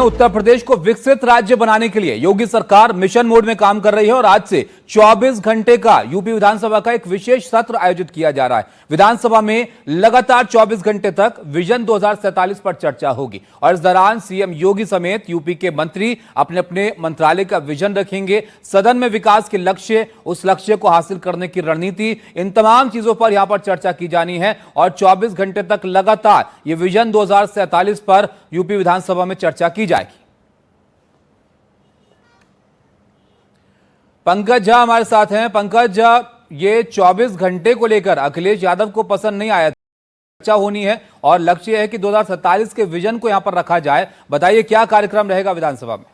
उत्तर प्रदेश को विकसित राज्य बनाने के लिए योगी सरकार मिशन मोड में काम कर रही है और आज से 24 घंटे का यूपी विधानसभा का एक विशेष सत्र आयोजित किया जा रहा है। विधानसभा में लगातार 24 घंटे तक विजन 2047 पर चर्चा होगी और इस दौरान सीएम योगी समेत यूपी के मंत्री अपने अपने मंत्रालय का विजन रखेंगे। सदन में विकास के लक्ष्य, उस लक्ष्य को हासिल करने की रणनीति, इन तमाम चीजों पर यहां पर चर्चा की जानी है और 24 घंटे तक लगातार ये विजन 2047 पर यूपी विधानसभा में चर्चा की जाएगी। पंकज झा हमारे साथ हैं। पंकज झा, ये 24 घंटे को लेकर अखिलेश यादव को पसंद नहीं आया, चर्चा होनी है और लक्ष्य है कि 2047 के विजन को यहां पर रखा जाए। बताइए क्या कार्यक्रम रहेगा विधानसभा में?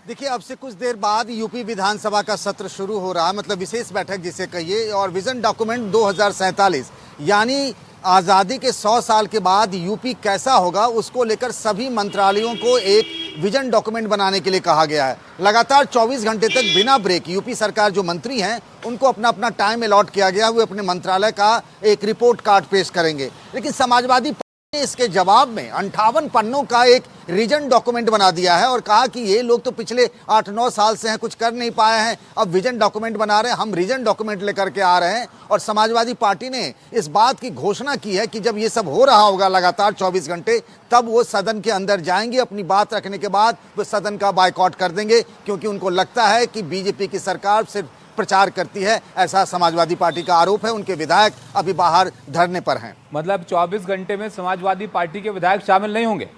देखिए, अब से कुछ देर बाद यूपी विधानसभा का सत्र शुरू हो रहा है, मतलब विशेष बैठक जिसे कहिए, और विजन डॉक्यूमेंट 2047 यानी आज़ादी के 100 साल के बाद यूपी कैसा होगा, उसको लेकर सभी मंत्रालयों को एक विजन डॉक्यूमेंट बनाने के लिए कहा गया है। लगातार 24 घंटे तक बिना ब्रेक यूपी सरकार जो मंत्री हैं उनको अपना अपना टाइम अलॉट किया गया, वो अपने मंत्रालय का एक रिपोर्ट कार्ड पेश करेंगे। लेकिन समाजवादी ने इसके जवाब में 58 पन्नों का एक रीजन डॉक्यूमेंट बना दिया है और कहा कि ये लोग तो पिछले 8-9 साल से हैं, कुछ कर नहीं पाए हैं, अब विजन डॉक्यूमेंट बना रहे हैं, हम रीजन डॉक्यूमेंट लेकर के आ रहे हैं। और समाजवादी पार्टी ने इस बात की घोषणा की है कि जब ये सब हो रहा होगा लगातार 24 घंटे, तब वो सदन के अंदर जाएंगे। अपनी बात रखने के बाद वो सदन का बायकॉट कर देंगे, क्योंकि उनको लगता है कि बीजेपी की सरकार सिर्फ प्रचार करती है, ऐसा समाजवादी पार्टी का आरोप है। उनके विधायक अभी बाहर धरने पर हैं। मतलब 24 घंटे में समाजवादी पार्टी के विधायक शामिल नहीं होंगे?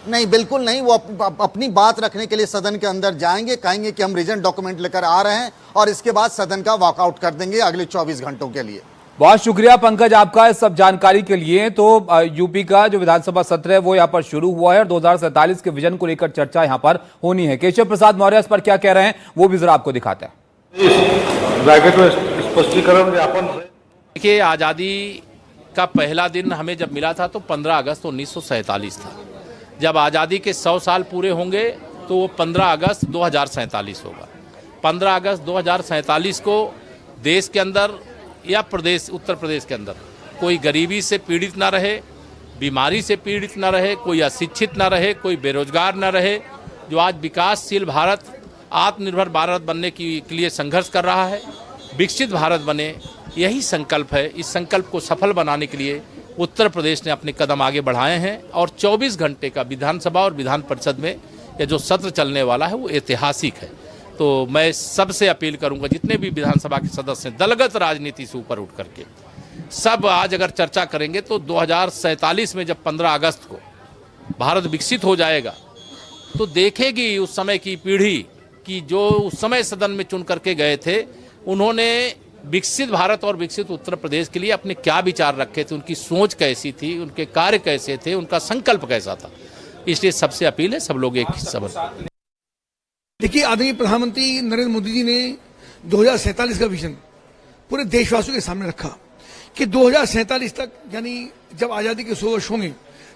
नहीं, बिल्कुल नहीं। वो अपनी बात रखने के लिए सदन के अंदर जाएंगे, कहेंगे कि हम रीजन डॉक्यूमेंट लेकर आ रहे हैं और इसके बाद सदन का वॉकआउट कर देंगे अगले 24 घंटों के लिए। बहुत शुक्रिया पंकज आपका इस सब जानकारी के लिए। तो यूपी का जो विधानसभा सत्र है वो यहाँ पर शुरू हुआ है और 2047 के विजन को लेकर चर्चा यहाँ पर होनी है। केशव प्रसाद मौर्य इस पर क्या कह रहे हैं वो भी जरा आपको दिखाते हैं। ब्रैकेट में स्पष्टीकरण ज्ञापन। देखिए, आज़ादी का पहला दिन हमें जब मिला था तो 15 अगस्त 1947 था। जब आज़ादी के 100 साल पूरे होंगे तो वो 15 अगस्त 2047 होगा। 15 अगस्त 2047 को देश के अंदर या प्रदेश, उत्तर प्रदेश के अंदर कोई गरीबी से पीड़ित ना रहे, बीमारी से पीड़ित ना रहे, कोई अशिक्षित ना रहे, कोई बेरोजगार ना रहे। जो आज विकासशील भारत, आत्मनिर्भर भारत बनने के लिए संघर्ष कर रहा है, विकसित भारत बने, यही संकल्प है। इस संकल्प को सफल बनाने के लिए उत्तर प्रदेश ने अपने कदम आगे बढ़ाए हैं और 24 घंटे का विधानसभा और विधान परिषद में यह जो सत्र चलने वाला है वो ऐतिहासिक है। तो मैं सबसे अपील करूंगा, जितने भी विधानसभा के सदस्य हैं, दलगत राजनीति से ऊपर उठ करके सब आज अगर चर्चा करेंगे तो 2047 में जब 15 अगस्त को भारत विकसित हो जाएगा तो देखेगी उस समय की पीढ़ी कि जो उस समय सदन में चुन करके गए थे, उन्होंने विकसित भारत और विकसित उत्तर प्रदेश के लिए अपने क्या विचार रखे थे, उनकी सोच कैसी थी, उनके कार्य कैसे थे, उनका संकल्प कैसा था। इसलिए सबसे अपील है सब लोग एक हिस्सा बने। देखिए, आदरणीय प्रधानमंत्री नरेंद्र मोदी जी ने 2047 का विजन पूरे देशवासियों के सामने रखा कि 2047 तक, यानी जब आजादी के 100 वर्ष होंगे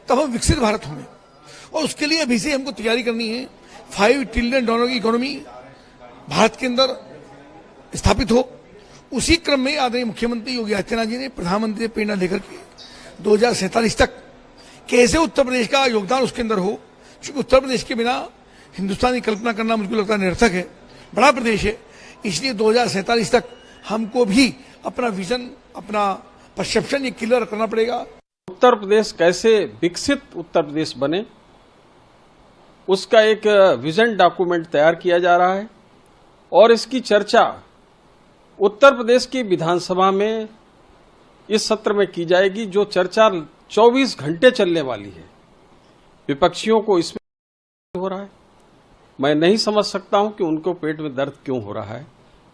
तब हम विकसित भारत होंगे और उसके लिए अभी से हमको तैयारी करनी है। $5 ट्रिलियन की इकोनॉमी भारत के अंदर स्थापित हो। उसी क्रम में आदरणीय मुख्यमंत्री योगी आदित्यनाथ जी ने प्रधानमंत्री से प्रेरणा लेकर के 2047 तक कैसे उत्तर प्रदेश का योगदान उसके अंदर हो, क्योंकि उत्तर प्रदेश के बिना हिंदुस्तान की कल्पना करना मुझको लगता है निरर्थक है। बड़ा प्रदेश है, इसलिए 2047 तक हमको भी अपना विजन, अपना परसेप्शन ये क्लियर करना पड़ेगा। उत्तर प्रदेश कैसे विकसित उत्तर प्रदेश बने, उसका एक विजन डॉक्यूमेंट तैयार किया जा रहा है और इसकी चर्चा उत्तर प्रदेश की विधानसभा में इस सत्र में की जाएगी। जो चर्चा 24 घंटे चलने वाली है, विपक्षियों को इसमें हो रहा है, मैं नहीं समझ सकता हूं कि उनको पेट में दर्द क्यों हो रहा है,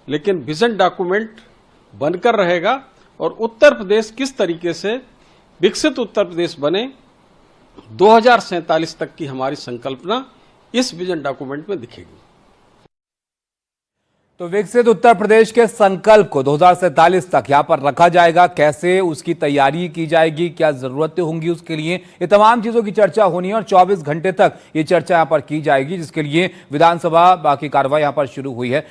लेकिन विजन डॉक्यूमेंट बनकर रहेगा और उत्तर प्रदेश किस तरीके से विकसित उत्तर प्रदेश बने 2047 तक की हमारी संकल्पना इस विजन डॉक्यूमेंट में दिखेगी। तो विकसित उत्तर प्रदेश के संकल्प को 2047 तक यहां पर रखा जाएगा। कैसे उसकी तैयारी की जाएगी, क्या जरूरतें होंगी उसके लिए, ये तमाम चीजों की चर्चा होनी है और 24 घंटे तक ये चर्चा यहां पर की जाएगी, जिसके लिए विधानसभा बाकी कार्रवाई यहां पर शुरू हुई है।